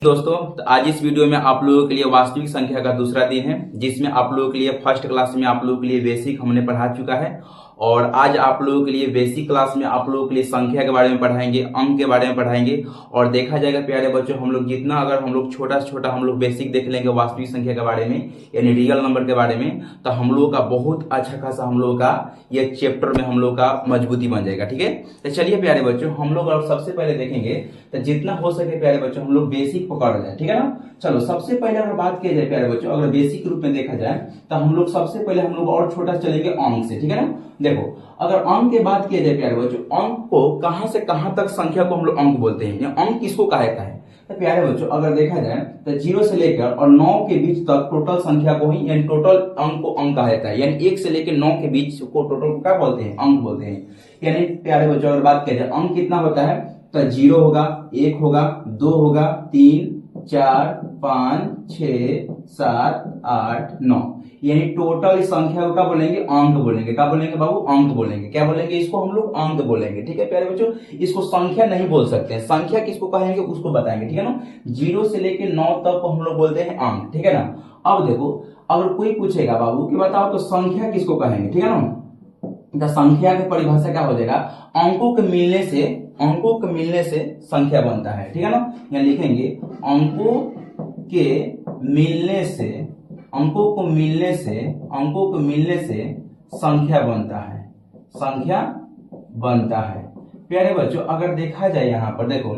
दोस्तों, तो आज इस वीडियो में आप लोगों के लिए वास्तविक संख्या का दूसरा दिन है, जिसमें आप लोगों के लिए फर्स्ट क्लास में आप लोगों के लिए बेसिक हमने पढ़ा चुका है। और आज आप लोगों के लिए बेसिक क्लास में आप लोगों के लिए संख्या के बारे में पढ़ाएंगे, अंक के बारे में पढ़ाएंगे। और देखा जाएगा प्यारे बच्चों, हम लोग जितना अगर हम लोग छोटा से छोटा हम लोग बेसिक देख लेंगे वास्तविक संख्या के बारे में, यानी रियल नंबर के बारे में, तो हम लोग का बहुत अच्छा खासा हम लोग का ये चैप्टर में हम लोग का मजबूती बन जाएगा। ठीक है, तो चलिए प्यारे बच्चों, हम लोग और सबसे पहले देखेंगे तो जितना हो सके प्यारे बच्चों हम लोग बेसिक पकड़ जाए। ठीक है ना, चलो सबसे पहले अगर बात किया जाए प्यारे बच्चों, अगर बेसिक रूप में देखा जाए तो हम लोग सबसे पहले हम लोग और छोटा चलेंगे अंक से। ठीक है ना, देखो अगर अंक की बात किया जाए प्यारे बच्चों, अंक को कहां से कहां तक संख्या को हम लोग अंक बोलते हैं, अंक किसको कहा जाता है। तो प्यारे बच्चों अगर देखा जाए तो 0 से लेकर और 9 के बीच तक टोटल संख्या को ही यानी टोटल अंक को अंक कहा जाता है। यानी 1 से लेकर 9 के बीच को टोटल क्या बोलते हैं, अंक बोलते हैं। यानी प्यारे बच्चों अगर बात किया जाए अंक कितना होता है तो 0 होगा, 1 होगा, 2 होगा, 3, 4, 5, 6, 7, 8, 9, यानी टोटल संख्या को क्या बोलेंगे, अंक बोलेंगे। क्या बोलेंगे बाबू, अंक बोलेंगे। क्या बोलेंगे, इसको हम लोग अंक बोलेंगे। ठीक है प्यारे बच्चों, इसको संख्या नहीं बोल सकते हैं, संख्या किसको कहेंगे उसको बताएंगे। ठीक है ना, 0 से लेकर 9 तक को हम लोग बोलते हैं अंक। ठीक है ना, अब देखो अगर कोई पूछेगा बाबू कि बताओ तो संख्या किसको कहेंगे, ठीक है ना, तो संख्या की परिभाषा क्या हो जाएगा, अंकों के मिलने से, अंकों के मिलने से संख्या बनता है। ठीक है ना, यहाँ लिखेंगे अंकों के मिलने से, अंकों को मिलने से, अंकों को मिलने से संख्या बनता है, संख्या बनता है। प्यारे बच्चों अगर देखा जाए यहाँ पर देखो,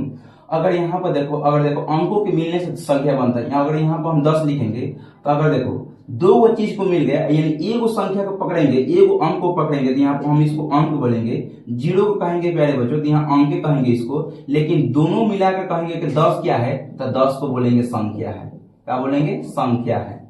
अगर यहाँ पर देखो, अगर देखो अंकों के मिलने से संख्या बनता है, अगर यहाँ पर हम 10 लिखेंगे तो अगर देखो दो चीज को मिल गया, यानी एगो संख्या को पकड़ेंगे, एगो अंक को पकड़ेंगे तो यहाँ पर हम इसको अंक बोलेंगे, 0 को कहेंगे प्यारे बच्चों तो यहाँ अंक कहेंगे इसको, लेकिन दोनों मिलाकर कहेंगे कि 10 क्या है तो 10 को बोलेंगे संख्या है। क्या बोलेंगे, संख्या है।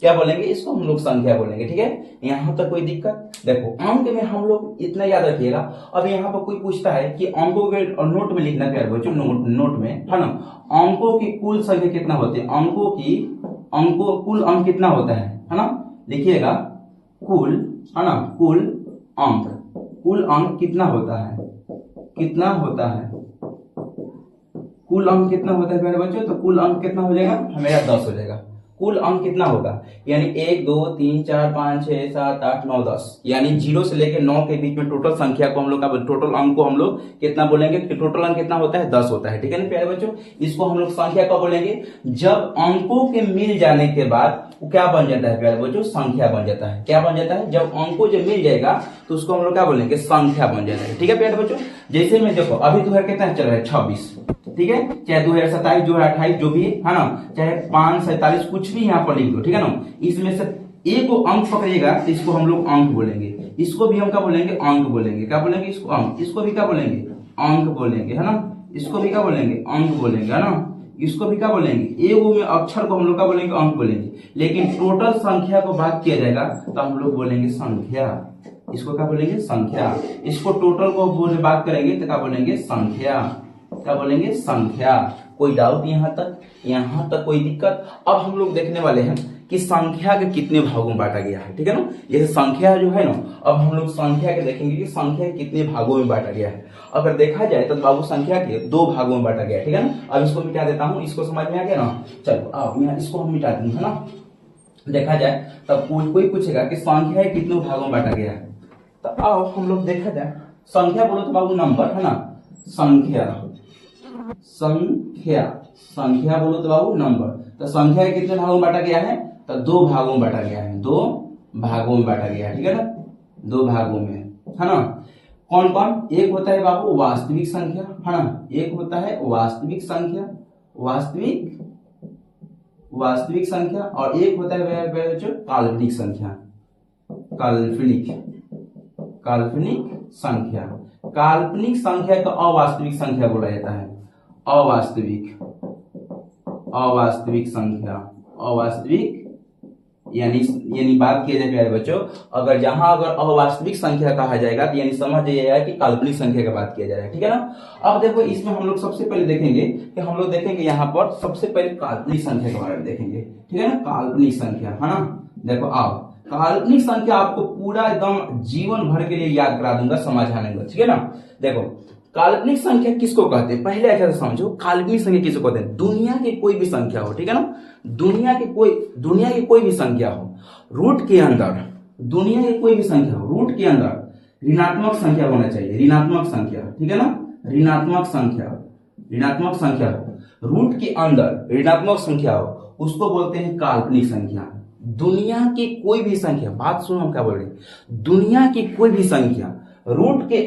क्या बोलेंगे, इसको हम लोग संख्या बोलेंगे। ठीक है, यहाँ तक कोई दिक्कत। देखो अंक में हम लोग इतना याद रखिएगा। अब यहाँ पर कोई पूछता है कि अंकों के नोट में लिखना प्यारे बच्चों, नोट में है ना, अंकों की कुल संख्या कितना होती है, अंकों की, अंकों कुल अंक कितना होता है ना, लिखिएगा कुल, है ना, कुल अंक, कुल अंक कितना होता है, कितना होता है, कुल अंक कितना होता है प्यारे बच्चों, तो कुल अंक कितना हो जाएगा हमें 10 हो जाएगा। कुल अंक कितना होगा, यानी 1, 2, 3, 4, 5, 6, 7, 8, 9, 10, यानी 0 से लेकर 9 के बीच में टोटल संख्या को हम लोग का, टोटल अंक को हम लोग कितना बोलेंगे, कि टोटल अंक कितना होता है 10 होता है। ठीक है ना प्यारे बच्चों, इसको हम लोग संख्या कब बोलेंगे, जब अंकों के मिल जाने के बाद वो क्या बन जाता है प्यारे बच्चों, संख्या बन जाता है। क्या बन जाता है, जब अंकों जब मिल जाएगा तो उसको हम लोग क्या बोलेंगे, संख्या बन जाता है। ठीक है प्यारे बच्चों, जैसे में देखो अभी 2000 कितना चल रहा है, 26। ठीक है, चाहे 2027, 2028 जो भी है ना, चाहे 547 कुछ भी यहाँ पर लिख दो। ठीक है ना, इसमें से एक को अंक पकड़िएगा तो इसको हम लोग अंक बोलेंगे, इसको भी हम क्या बोलेंगे, अंक बोलेंगे। क्या बोलेंगे, इसको अंक, इसको भी क्या बोलेंगे, अंक बोलेंगे, है ना, इसको भी क्या बोलेंगे, अंक बोलेंगे, है ना, इसको भी क्या बोलेंगे, एगो में अक्षर को हम लोग क्या बोलेंगे, अंक बोलेंगे। लेकिन टोटल संख्या को बात किया जाएगा तो हम लोग बोलेंगे संख्या, इसको क्या बोलेंगे, संख्या। इसको टोटल को बात करेंगे तो क्या बोलेंगे, संख्या। क्या बोलेंगे, संख्या। कोई डाउट यहाँ तक, यहाँ तक कोई दिक्कत। अब हम लोग देखने वाले हैं कि संख्या के कितने भागों में बांटा गया है। ठीक है ना, जैसे संख्या जो है ना, अब हम लोग संख्या के देखेंगे कि संख्या के कितने भागों में बांटा गया है। अगर देखा जाए तो बाबू संख्या के 2 भागों में बांटा गया है। ठीक है ना, अब इसको मिटा देता हूँ, इसको समझ में आ गया ना, चलो अब यहाँ इसको हम मिटा देंगे, है ना। देखा जाए तब कोई पूछेगा कि संख्या कितने भागों में बांटा गया है, तो अब हम लोग देखा जाए, संख्या बोलो तो बाबू नंबर, है ना, संख्या, संख्या, संख्या बोलो तो बाबू नंबर। तो संख्या के कितने भागों में बांटा गया है, तो 2 भागों में बांटा गया है, 2 भागों में बांटा गया है। ठीक है ना, 2 भागों में, है ना। कौन कौन, एक होता है बाबू वास्तविक संख्या, है ना, एक होता है वास्तविक संख्या, वास्तविक, वास्तविक संख्या, और एक होता है जो काल्पनिक संख्या, काल्पनिक, काल्पनिक संख्या। काल्पनिक संख्या को अवास्तविक संख्या बोला जाता है, अवास्तविक, अवास्तविक संख्या, अवास्तविक, यानी बात किया जाए प्यारे बच्चों, अगर जहां अगर अवास्तविक संख्या कहा जाएगा तो यानी समझ जाइएगा कि काल्पनिक संख्या की बात किया जा रहा है। ठीक है ना, अब देखो इसमें हम लोग सबसे पहले देखेंगे कि हम लोग देखेंगे यहाँ पर सबसे पहले काल्पनिक संख्या के बारे में देखेंगे। ठीक है ना, काल्पनिक संख्या, है ना। देखो अब काल्पनिक संख्या आपको पूरा एकदम जीवन भर के लिए याद करा दूंगा, समझाने को। ठीक है ना, देखो काल्पनिक संख्या किसको कहते हैं, पहले अच्छा से समझो। काल्पनिक संख्या किसको कहते हैं? दुनिया की कोई भी संख्या हो, ठीक है ना, दुनिया की कोई भी संख्या हो, रूट के अंदर, दुनिया की कोई भी संख्या हो, रूट के अंदर ऋणात्मक संख्या होना चाहिए, ऋणात्मक संख्या, ठीक है ना, ऋणात्मक संख्या हो, रूट के अंदर ऋणात्मक संख्या हो, उसको बोलते हैं काल्पनिक संख्या। दुनिया की कोई भी संख्या, बात सुनो हम क्या बोल रहे हैं, दुनिया की कोई भी संख्या रूट के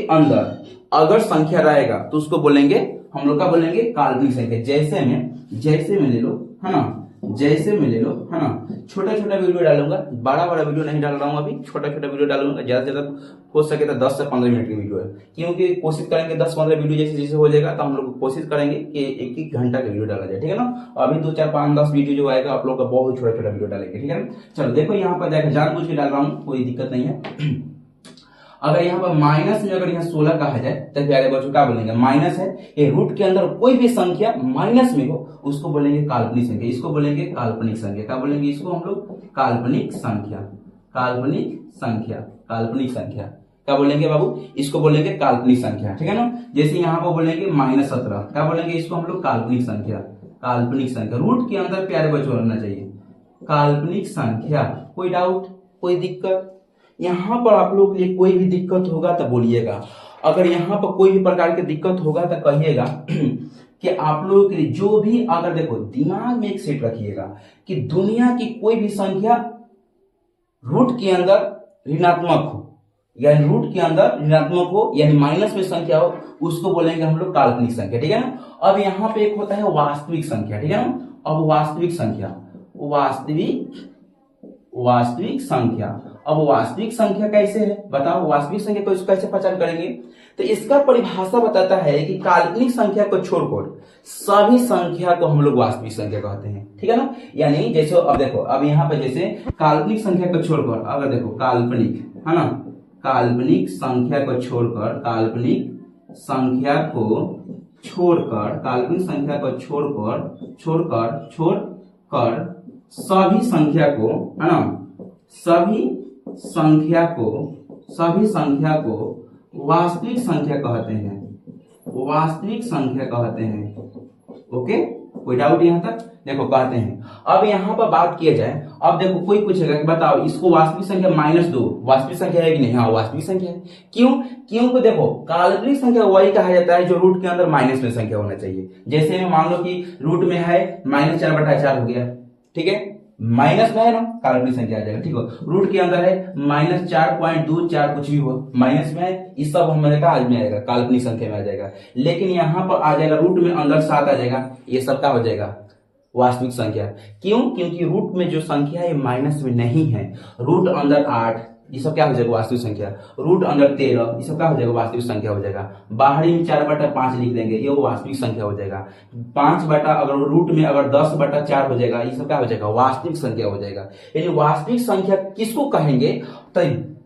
अंदर अगर संख्या रहेगा तो उसको बोलेंगे, हम लोग का बोलेंगे काल्पनिक संख्या। जैसे में ले लो, है ना, जैसे में ले लो, है ना, छोटा छोटा वीडियो डालूंगा, बड़ा वीडियो नहीं डाल रहा हूँ अभी, छोटा छोटा वीडियो डालूंगा, ज्यादा से ज्यादा हो सके तो 10 से 15 मिनट की वीडियो है, क्योंकि कोशिश करेंगे 10-15 वीडियो जैसे जैसे हो जाएगा तो हम लोग कोशिश करेंगे कि 1-1 घंटा का वीडियो डाला जाए, ठीक है ना। अभी 2-4-5-10 वीडियो जो आएगा आप लोग का बहुत छोटा छोटा वीडियो डालेंगे, ठीक है ना। चलो देखो यहाँ पर देखो, जानबूझ के डाल रहा हूँ, कोई दिक्कत नहीं है। अगर यहाँ पर माइनस में अगर यहाँ 16 कहा जाए तो प्यारे बच्चों क्या बोलेंगे, माइनस है, ये रूट के अंदर कोई भी संख्या माइनस में हो उसको बोलेंगे काल्पनिक संख्या, इसको बोलेंगे काल्पनिक संख्या। क्या बोलेंगे इसको हम लोग? काल्पनिक संख्या, काल्पनिक संख्या, काल्पनिक संख्या। क्या बोलेंगे बाबू? इसको बोलेंगे काल्पनिक संख्या, ठीक है ना। जैसे यहाँ पर बोलेंगे -17, क्या बोलेंगे इसको हम लोग? काल्पनिक संख्या, काल्पनिक संख्या। रूट के अंदर प्यारे बच्चों रहना चाहिए, काल्पनिक संख्या। कोई डाउट, कोई दिक्कत? यहाँ पर आप लोग के लिए कोई भी दिक्कत होगा तो बोलिएगा, अगर यहाँ पर कोई भी प्रकार की दिक्कत होगा तो कहिएगा कि आप लोगों के लिए जो भी, अगर देखो दिमाग में एक सेट रखिएगा कि दुनिया की कोई भी संख्या रूट के अंदर ऋणात्मक हो, यानी रूट के अंदर ऋणात्मक हो, यानी माइनस में संख्या हो, उसको बोलेंगे हम लोग काल्पनिक संख्या, ठीक है ना। अब यहाँ पे एक होता है वास्तविक संख्या, ठीक है ना। अब वास्तविक संख्या, वास्तविक संख्या। अब वास्तविक संख्या कैसे है बताओ, वास्तविक संख्या को कैसे पहचान करेंगे? तो इसका परिभाषा बताता है कि काल्पनिक संख्या को छोड़कर सभी संख्या को हम लोग वास्तविक संख्या कहते हैं, ठीक है ना। यानी जैसे अब देखो, अब यहाँ पे जैसे काल्पनिक संख्या को छोड़कर, अगर देखो काल्पनिक, है ना, काल्पनिक संख्या को छोड़कर, काल्पनिक संख्या को छोड़कर, काल्पनिक संख्या को छोड़कर सभी संख्या को, है ना, सभी संख्या को वास्तविक संख्या कहते हैं, वास्तविक संख्या कहते हैं। ओके, कोई डाउट यहाँ तक? देखो कहते हैं। अब यहाँ पर बात किया जाए, अब देखो कोई पूछेगा कि बताओ इसको वास्तविक संख्या -2 वास्तविक संख्या है कि नहीं? हाँ वास्तविक संख्या है। क्योंकि देखो काल्पनिक संख्या वही कहा जाता है जो रूट के अंदर माइनस में संख्या होना चाहिए। जैसे मान लो कि रूट में है -4/4 हो गया, ठीक है, माइनस में है ना, काल्पनिक संख्या आ जाएगा, ठीक है। रूट के अंदर है -4.24 कुछ भी हो, माइनस में है, इस सब हमारे का आज में आएगा, काल्पनिक संख्या में आ जाएगा। लेकिन यहाँ पर आ जाएगा रूट में अंदर 7 आ जाएगा, ये सब का हो जाएगा वास्तविक संख्या। क्योंकि रूट में जो संख्या है माइनस में नहीं है, रूट अंदर 8 ये सब क्या हो जाएगा? वास्तविक संख्या। रूट अंदर 13 ये सब क्या हो जाएगा? वास्तविक संख्या हो जाएगा। बाहरी में 4/5 लिख देंगे, ये वो वास्तविक संख्या हो जाएगा। 5 अगर रूट में अगर 10/4 हो जाएगा, ये सब क्या हो जाएगा? वास्तविक संख्या हो जाएगा। यानी वास्तविक संख्या किसको कहेंगे? तो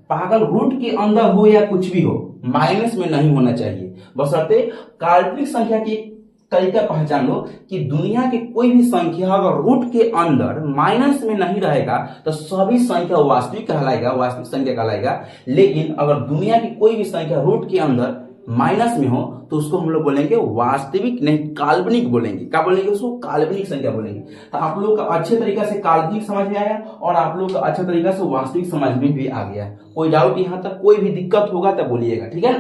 पागल रूट के अंदर हो या कुछ भी हो, माइनस में नहीं होना चाहिए, बशर्ते काल्पनिक संख्या की तरीका पहचान लो कि दुनिया की कोई भी संख्या अगर रूट के अंदर माइनस में नहीं रहेगा तो सभी संख्या वास्तविक कहलाएगा, वास्तविक संख्या कहलाएगा। लेकिन अगर दुनिया की कोई भी संख्या रूट के अंदर माइनस में हो तो उसको हम लोग बोलेंगे वास्तविक नहीं, काल्पनिक बोलेंगे। क्या बोलेंगे? उसको काल्पनिक संख्या बोलेंगे। तो आप लोग का अच्छे तरीका से काल्पनिक समझ में आया और आप लोग का अच्छा तरीका से वास्तविक समझ में भी आ गया। कोई डाउट यहाँ तक, कोई भी दिक्कत होगा तो बोलिएगा, ठीक है।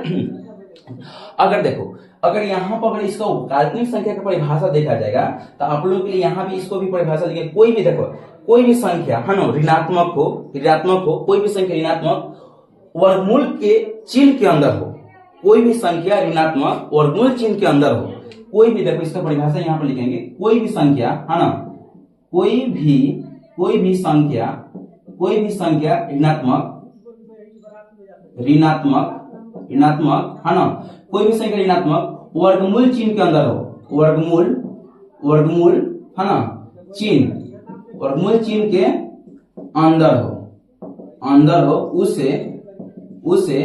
अगर देखो, अगर यहाँ पर अगर इसका काल्पनिक संख्या का परिभाषा देखा जाएगा तो आप लोग के लिए यहाँ भी इसको भी परिभाषा देंगे। कोई भी देखो, कोई भी संख्या है ना, ऋणात्मक हो, कोई भी संख्या ऋणात्मक वर्गमूल के चिन्ह के अंदर हो, कोई भी संख्या ऋणात्मक वर्गमूल चिन्ह के अंदर हो, कोई भी, देखो इसका परिभाषा यहाँ पर लिखेंगे, कोई भी संख्या है ना, कोई भी संख्या ऋणात्मक है ना, कोई भी संख्या ऋणात्मक वर्गमूल चिन्ह के अंदर हो, वर्गमूल है ना, वर्गमूल चिन्ह के अंदर हो, उसे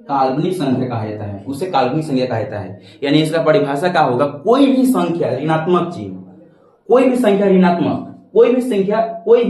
काल्पनिक संख्या कहा जाता है, उसे काल्पनिक संख्या कहा जाता है। यानी इसका परिभाषा क्या होगा? कोई भी संख्या ऋणात्मक चिन्ह, कोई भी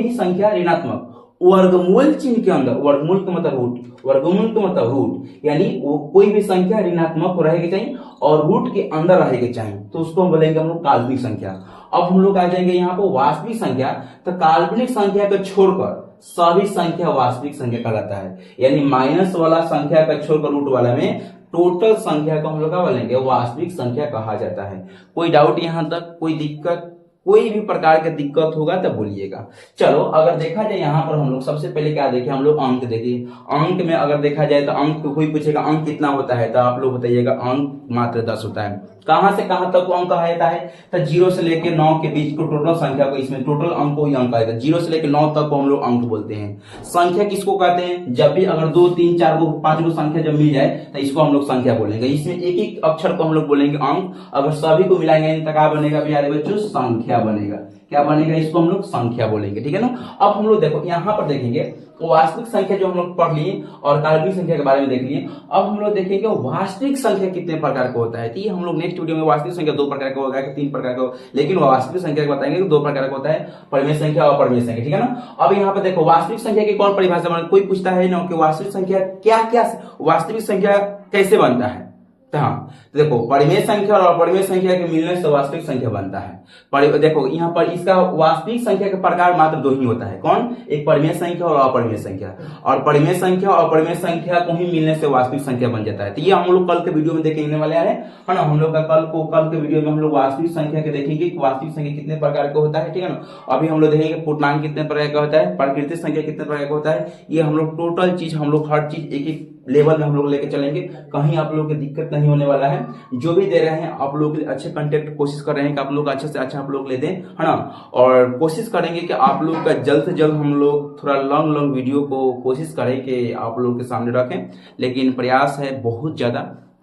संख्या ऋणात्मक वर्गमूल चिन्ह के अंदर, वर्गमूल का मतलब रूट, वर्गमूल का मतलब रूट, यानी वो कोई भी संख्या ऋणात्मक रहेगी चाहिए और रूट के अंदर रहेगी चाहिए, तो उसको हम बोलेंगे हम लोग काल्पनिक संख्या। अब हम लोग आ जाएंगे यहाँ पर वास्तविक संख्या, तो काल्पनिक संख्या को छोड़कर सभी संख्या वास्तविक संख्या कहलाता है, यानी माइनस वाला संख्या का छोड़कर रूट वाला में टोटल संख्या को हम लोग क्या बोलेंगे, वास्तविक संख्या कहा जाता है। कोई डाउट यहाँ तक, कोई दिक्कत, कोई भी प्रकार की दिक्कत होगा तब बोलिएगा। चलो अगर देखा जाए यहाँ पर हम लोग सबसे पहले क्या देखें, हम लोग अंक देखिए। अंक में अगर देखा जाए तो अंक कोई पूछेगा अंक कितना होता है, तो आप लोग बताइएगा अंक मात्र 10 होता है। कहां से कहां तक अंक कहा जाता है, तो 0 से लेकर 9 के बीच को टोटल संख्या को, इसमें टोटल अंक को ही अंक आएगा। 0 से लेकर 9 तक को हम लोग अंक बोलते हैं। संख्या किसको कहते हैं, जब भी अगर 2 3 4 गो 5 गो संख्या जब मिल जाए तो इसको हम लोग संख्या बोलेंगे। इसमें एक एक अक्षर को हम लोग बोलेंगे अंक, अगर सभी को मिलाएंगे तो क्या बनेगा प्यारे बच्चों, संख्या बनेगा। क्या बनेगा, इसको हम लोग संख्या बोलेंगे, ठीक है ना। अब हम लोग देखो यहाँ पर देखेंगे वास्तविक संख्या जो हम लोग पढ़ लिए और काल्पनिक संख्या के बारे में देख लिए। अब हम लोग देखेंगे वास्तविक संख्या कितने प्रकार का होता है, तो ये हम लोग नेक्स्ट वीडियो में वास्तविक संख्या 2 प्रकार का होगा कि 3 प्रकार का, लेकिन वास्तविक संख्या को बताएंगे कि 2 प्रकार का होता है, परिमेय संख्या और अपरिमेय संख्या, ठीक है ना। अब यहाँ पे देखो वास्तविक संख्या की कौन परिभाषा बना, कोई पूछता है ना कि वास्तविक संख्या क्या क्या, वास्तविक संख्या कैसे बनता है, तो हाँ देखो परिमेय संख्या और अपरिमेय संख्या के मिलने से वास्तविक संख्या बनता है। देखो यहाँ पर इसका वास्तविक संख्या के प्रकार मात्र 2 ही होता है, कौन, एक परिमेय संख्या और अपरिमेय संख्या, और परिमेय संख्या और अपरिमेय संख्या को ही मिलने से वास्तविक संख्या बन जाता है। तो ये हम लोग कल के वीडियो में देखेंगे वाले हैं, है ना। हम लोग का कल के वीडियो में हम लोग वास्तविक संख्या के देखेंगे कि वास्तविक संख्या कितने प्रकार का होता है, ठीक है ना। अभी हम लोग देखेंगे पूर्णांक कितने प्रकार का होता है, प्राकृतिक संख्या कितने प्रकार का होता है, ये हम लोग टोटल चीज हम लोग हर चीज एक एक लेवल में हम लोग लेके चलेंगे, कहीं आप लोगों की दिक्कत नहीं होने वाला है। जो भी दे रहे हैं आप लोग अच्छे कंटेंट कोशिश कर रहे हैं कि आप लोग अच्छे से अच्छा आप लोग ले दें, है ना। और कोशिश करेंगे कि आप लोग का जल्द से जल्द हम लोग थोड़ा लॉन्ग वीडियो को कोशिश करें कि आप लोग के सामने रखें, लेकिन प्रयास है बहुत ज्यादा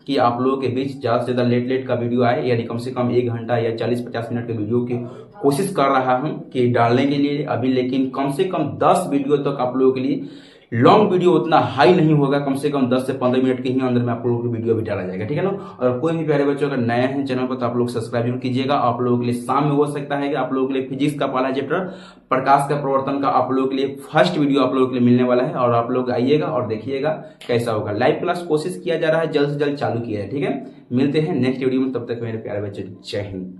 कि आप लोगों के बीच ज्यादा से ज्यादा लेट का वीडियो आए, यानी कम से कम 1 घंटा या 40-50 मिनट के वीडियो की कोशिश कर रहा हूं कि डालने के लिए अभी, लेकिन कम से कम 10 वीडियो तक आप लोगों के लिए। लॉन्ग वीडियो उतना हाई नहीं होगा, कम से कम 10 से 15 मिनट के ही अंदर में आप लोगों की वीडियो भी डाला जाएगा, ठीक है ना। और कोई भी प्यारे बच्चों अगर नए हैं चैनल पर तो आप लोग सब्सक्राइब जरूर कीजिएगा। आप लोगों के लिए शाम में हो सकता है कि आप लोगों के लिए फिजिक्स का पहला चैप्टर प्रकाश का प्रवर्तन का आप लोगों के लिए फर्स्ट वीडियो आप लोगों के लिए मिलने वाला है, और आप लोग आइएगा और देखिएगा कैसा होगा। लाइव क्लास कोशिश किया जा रहा है, जल्द से जल्द चालू किया है, ठीक है। मिलते हैं नेक्स्ट वीडियो में, तब तक मेरे प्यारे बच्चे जय हिंद।